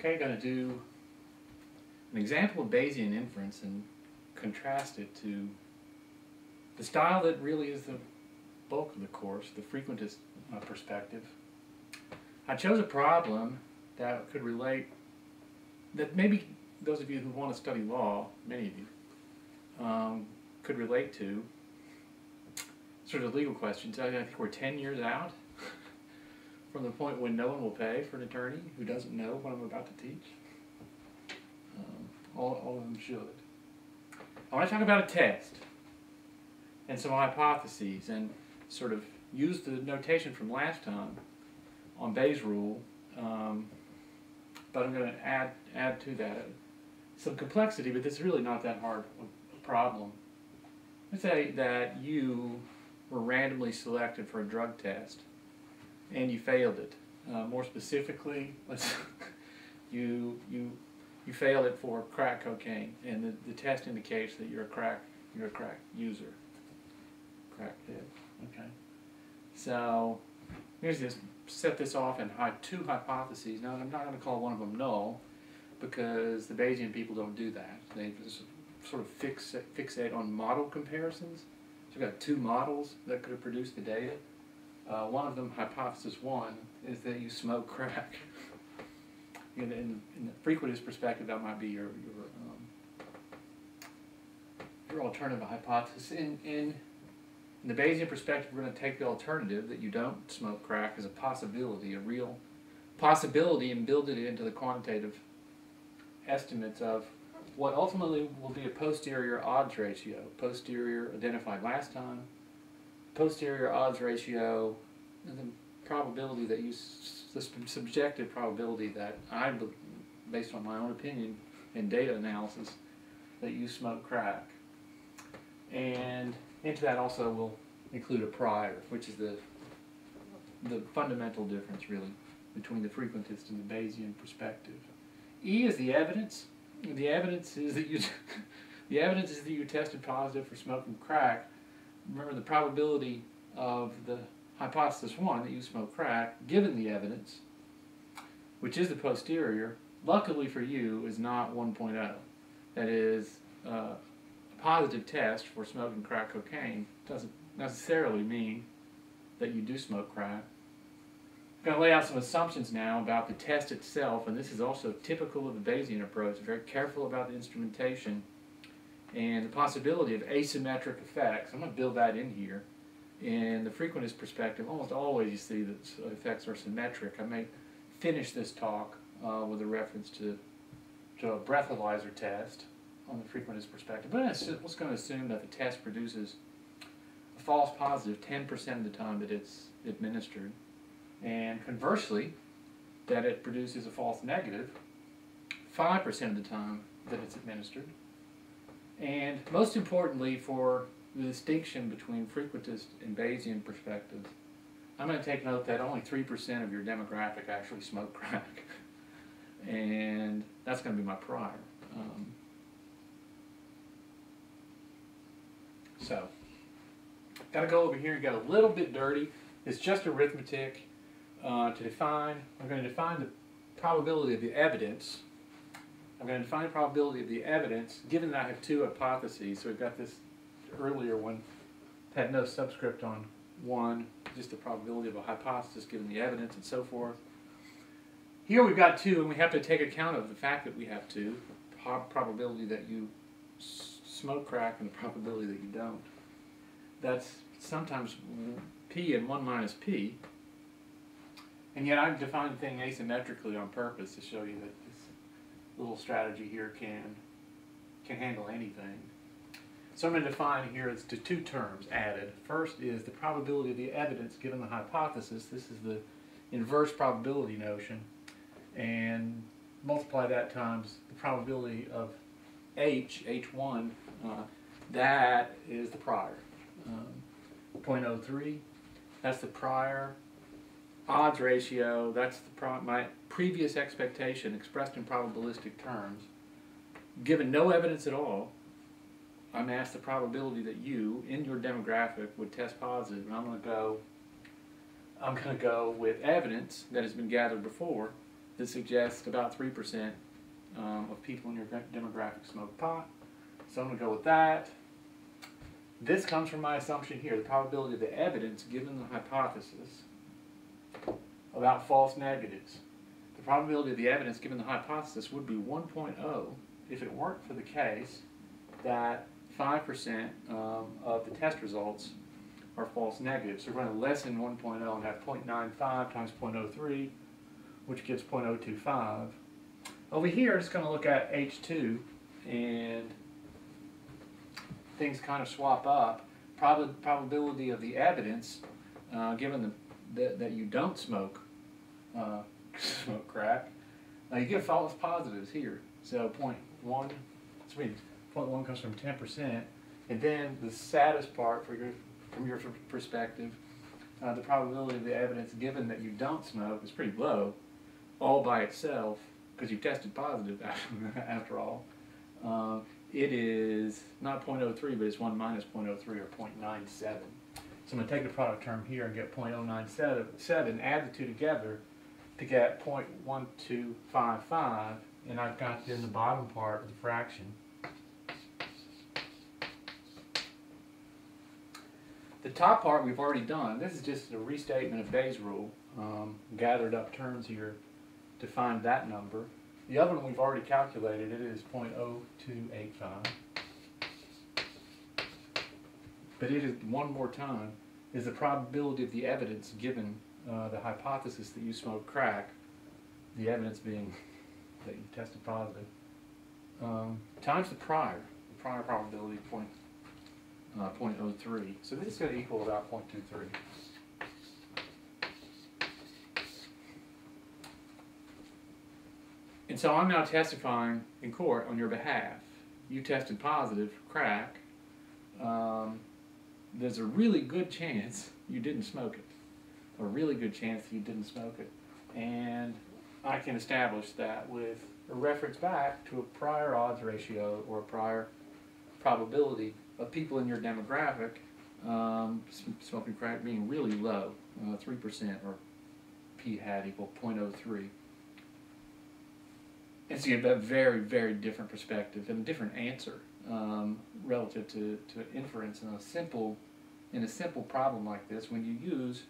Okay, going to do an example of Bayesian inference and contrast it to the style that really is the bulk of the course, the frequentist perspective. I chose a problem that could relate, that maybe those of you who want to study law, many of you, could relate to sort of legal questions. I think we're 10 years out from the point when no one will pay for an attorney who doesn't know what I'm about to teach. All of them should. I want to talk about a test and some hypotheses and sort of use the notation from last time on Bayes' rule, but I'm going to add to that some complexity, but this is really not that hard a problem. Let's say that you were randomly selected for a drug test and you failed it. More specifically, you failed it for crack cocaine, and the test indicates that you're a crack user, crack head. Okay. So here's this. Set this off in two hypotheses. Now I'm not going to call one of them null, because the Bayesian people don't do that. They just sort of fixate on model comparisons. So we've got two models that could have produced the data. One of them, hypothesis one, is that you smoke crack. In the frequentist perspective, that might be your alternative hypothesis. In the Bayesian perspective, we're going to take the alternative that you don't smoke crack as a possibility, a real possibility, and build it into the quantitative estimates of what ultimately will be a posterior odds ratio. Posterior identified last time. Posterior odds ratio, and the probability that you, the subjective probability that I, based on my own opinion and data analysis, that you smoke crack. And into that also will include a prior, which is the fundamental difference really between the frequentist and the Bayesian perspective. E is the evidence. The evidence is that you tested positive for smoking crack. Remember, the probability of the hypothesis one, that you smoke crack, given the evidence, which is the posterior, luckily for you, is not 1.0. That is, a positive test for smoking crack cocaine doesn't necessarily mean that you do smoke crack. I'm going to lay out some assumptions now about the test itself, and this is also typical of the Bayesian approach. Very careful about the instrumentation and the possibility of asymmetric effects. I'm going to build that in here. In the frequentist perspective, almost always you see that effects are symmetric. I may finish this talk with a reference to a breathalyzer test on the frequentist perspective, but let's going to assume that the test produces a false positive 10% of the time that it's administered, and conversely, that it produces a false negative 5% of the time that it's administered. And most importantly, for the distinction between frequentist and Bayesian perspectives, I'm going to take note that only 3% of your demographic actually smoke crack, and that's going to be my prior. So, got to go over here and get a little bit dirty. It's just arithmetic to define. I'm going to define the probability of the evidence. I'm going to define the probability of the evidence, given that I have two hypotheses. So we've got this earlier one that had no subscript on one, just the probability of a hypothesis given the evidence and so forth. Here we've got two, and we have to take account of the fact that we have two, probability that you smoke crack and the probability that you don't. That's sometimes p and 1 minus p, and yet I've defined the thing asymmetrically on purpose to show you that this little strategy here can handle anything. So I'm going to define here as to two terms added. First is the probability of the evidence given the hypothesis. This is the inverse probability notion, and multiply that times the probability of h1, that is the prior. 0.03, that's the prior. Odds ratio, that's my previous expectation expressed in probabilistic terms. Given no evidence at all, I'm asked the probability that you, in your demographic, would test positive, and I'm going to go with evidence that has been gathered before, that suggests about 3% of people in your demographic smoke pot. So I'm going to go with that. This comes from my assumption here, the probability of the evidence given the hypothesis about false negatives. The probability of the evidence given the hypothesis would be 1.0 if it weren't for the case that 5% of the test results are false negatives. So we're going to lessen 1.0 and have 0.95 times 0.03, which gives 0.025. Over here, it's going to look at H2, and things kind of swap up. Probability of the evidence, given that you don't smoke crack, you get false positives here. So 0.1, which means 0.1 comes from 10%, and then the saddest part from your perspective, the probability of the evidence given that you don't smoke is pretty low, all by itself, because you've tested positive after all. It is not 0.03, but it's 1 minus 0.03 or 0.97. So I'm going to take the product term here and get 0.097, add the two together to get 0.1255, and I've got in the bottom part of the fraction. The top part we've already done. This is just a restatement of Bayes' rule, gathered up terms here to find that number. The other one we've already calculated. It is 0.0285. But it is, one more time, is the probability of the evidence given the hypothesis that you smoke crack, the evidence being that you tested positive, times the prior probability, 0.03. So this is going to equal about 0.23. And so I'm now testifying in court on your behalf. You tested positive for crack. There's a really good chance you didn't smoke it. A really good chance that you didn't smoke it. And I can establish that with a reference back to a prior odds ratio or a prior probability of people in your demographic smoking crack being really low, 3% or p hat equal 0.03. And so you have a very, very different perspective and a different answer relative to inference in a simple problem like this when you use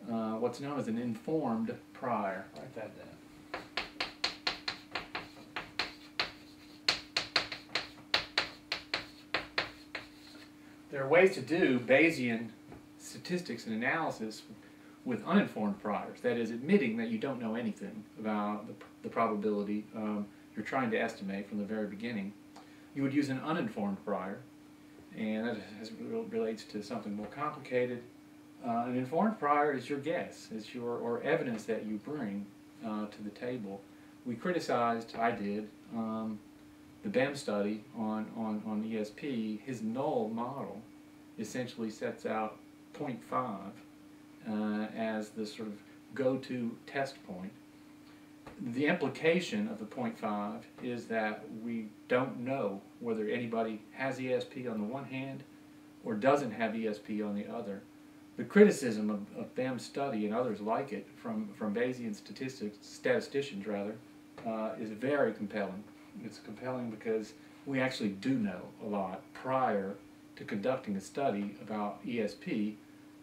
what's known as an informed prior. Write that down. There are ways to do Bayesian statistics and analysis with uninformed priors, that is, admitting that you don't know anything about the probability you're trying to estimate from the very beginning. You would use an uninformed prior, and that relates to something more complicated. An informed prior is your guess, is or evidence that you bring to the table. We criticized, I did, the BEM study on ESP. His null model essentially sets out 0.5 as the sort of go-to test point. The implication of the 0.5 is that we don't know whether anybody has ESP on the one hand or doesn't have ESP on the other. The criticism of BEM's study and others like it from Bayesian statisticians is very compelling. It's compelling because we actually do know a lot prior to conducting a study about ESP.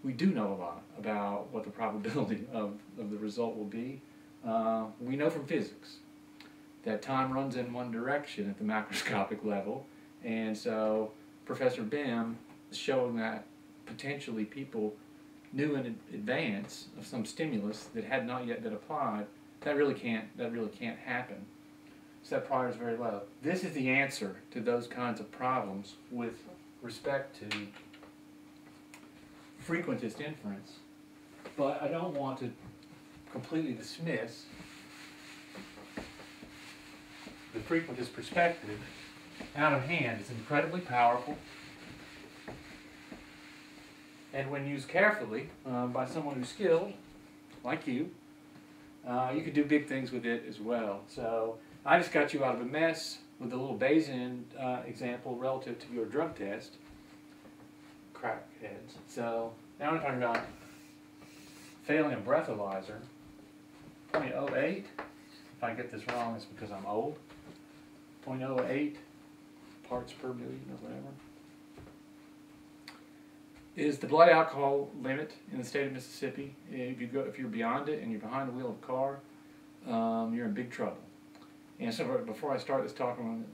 We do know a lot about what the probability of the result will be. We know from physics that time runs in one direction at the macroscopic level, and so Professor BEM is showing that potentially people knew in advance of some stimulus that had not yet been applied. That really can't happen. So that prior is very low. This is the answer to those kinds of problems with respect to frequentist inference, but I don't want to completely dismiss the frequentist perspective out of hand. It's incredibly powerful, and when used carefully by someone who's skilled, like you could do big things with it as well. So I just got you out of a mess with a little Bayesian example relative to your drug test, crackheads. So now I'm talking about failing a breathalyzer, 0.08 if I get this wrong, it's because I'm old. 0.08 parts per million or whatever is the blood alcohol limit in the state of Mississippi. If you're beyond it and you're behind the wheel of a car, you're in big trouble. And so before I start this talk, I'm going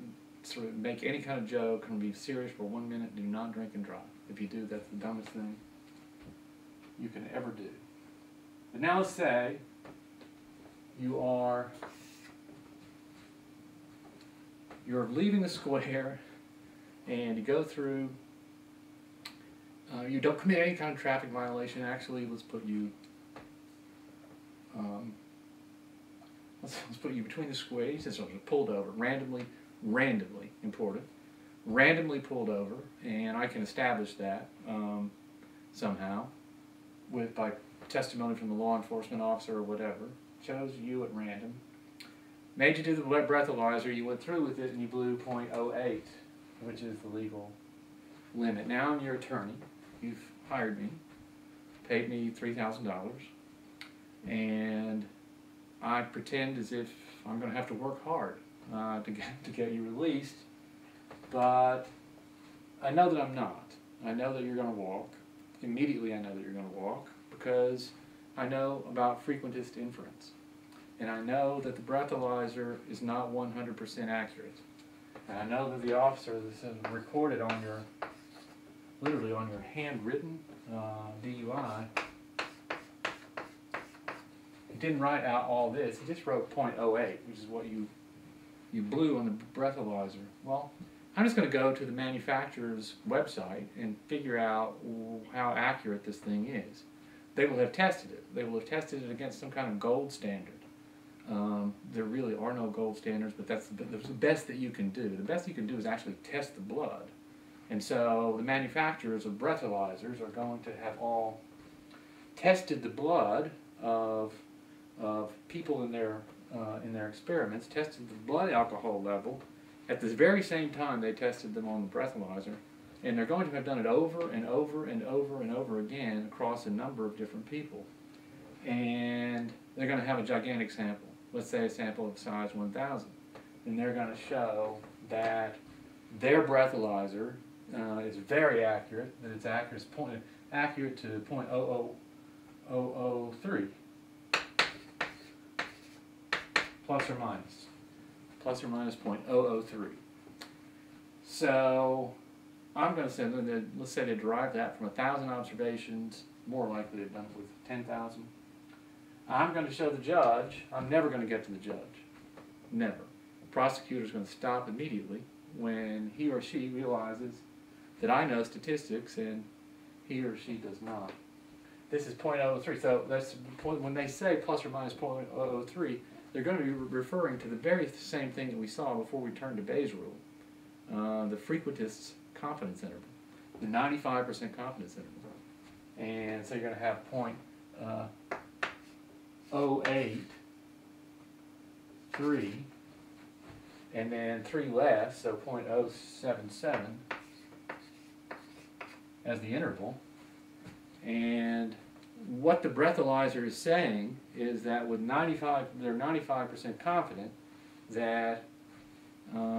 to sort of make any kind of joke and be serious for 1 minute. Do not drink and drive. If you do, that's the dumbest thing you can ever do. But now let's say you're leaving the square and you go through. You don't commit any kind of traffic violation. Actually, let's put you let's put you between the squares. This was pulled over randomly important. Randomly pulled over, and I can establish that somehow by testimony from the law enforcement officer or whatever. Chose you at random. Made you do the breathalyzer. You went through with it, and you blew 0.08, which is the legal limit. Now I'm your attorney. You've hired me, paid me $3,000, and I pretend as if I'm going to have to work hard to get you released, but I know that I'm not. I know that you're going to walk. Immediately I know that you're going to walk because I know about frequentist inference, and I know that the breathalyzer is not 100% accurate, and I know that the officer this is recorded on your literally on your handwritten DUI. He didn't write out all this. He just wrote 0.08, which is what you blew on the breathalyzer. Well, I'm just going to go to the manufacturer's website and figure out how accurate this thing is. They will have tested it. They will have tested it against some kind of gold standard. There really are no gold standards, but that's the best that you can do. The best you can do is actually test the blood. And so the manufacturers of breathalyzers are going to have all tested the blood of people in their experiments, tested the blood alcohol level at the very same time they tested them on the breathalyzer, and they're going to have done it over and over and over and over again across a number of different people. And they're going to have a gigantic sample, let's say a sample of size 1,000, and they're going to show that their breathalyzer is very accurate, that it's accurate to 0.00003, plus or minus 0.003. So I'm going to say, let's say they derived that from 1,000 observations, more likely they've done it with 10,000. I'm going to show the judge, I'm never going to get to the judge, never. The prosecutor's going to stop immediately when he or she realizes that I know statistics and he or she does not. This is 0.003, so that's when they say plus or minus 0.003, they're going to be referring to the very same thing that we saw before we turned to Bayes' rule, the frequentist confidence interval, the 95% confidence interval. And so you're going to have 0.083, and then 3 less, so 0.077 as the interval. And what the breathalyzer is saying is that with they're 95% confident that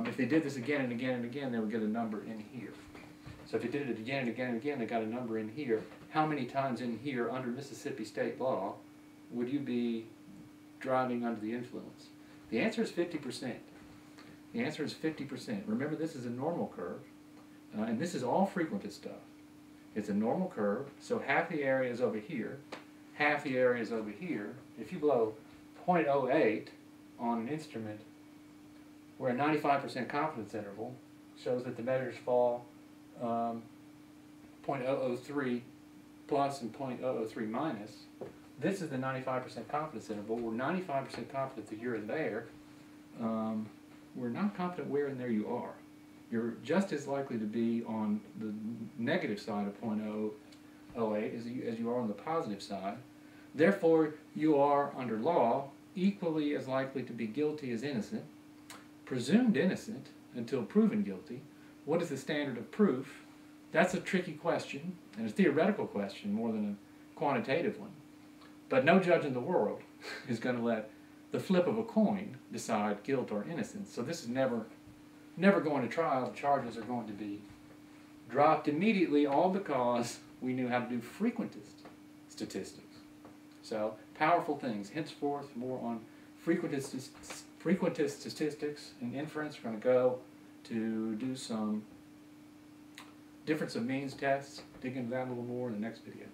if they did this again and again and again, they would get a number in here. So if they did it again and again and again, they got a number in here. How many times in here under Mississippi state law would you be driving under the influence? The answer is 50%. The answer is 50%. Remember, this is a normal curve, and this is all frequentist stuff. It's a normal curve, so half the area is over here, half the area is over here. If you blow 0.08 on an instrument where a 95% confidence interval shows that the measures fall 0.003 plus and 0.003 minus, this is the 95% confidence interval. We're 95% confident that you're in there. We're not confident where in there you are. You're just as likely to be on the negative side of 0.008 as you are on the positive side. Therefore, you are, under law, equally as likely to be guilty as innocent, presumed innocent until proven guilty. What is the standard of proof? That's a tricky question, and a theoretical question more than a quantitative one. But no judge in the world is going to let the flip of a coin decide guilt or innocence. So this is never going to trial. The charges are going to be dropped immediately, all because we knew how to do frequentist statistics. So powerful things. Henceforth, more on frequentist statistics and inference. We're going to go to do some difference of means tests, dig into that a little more in the next video.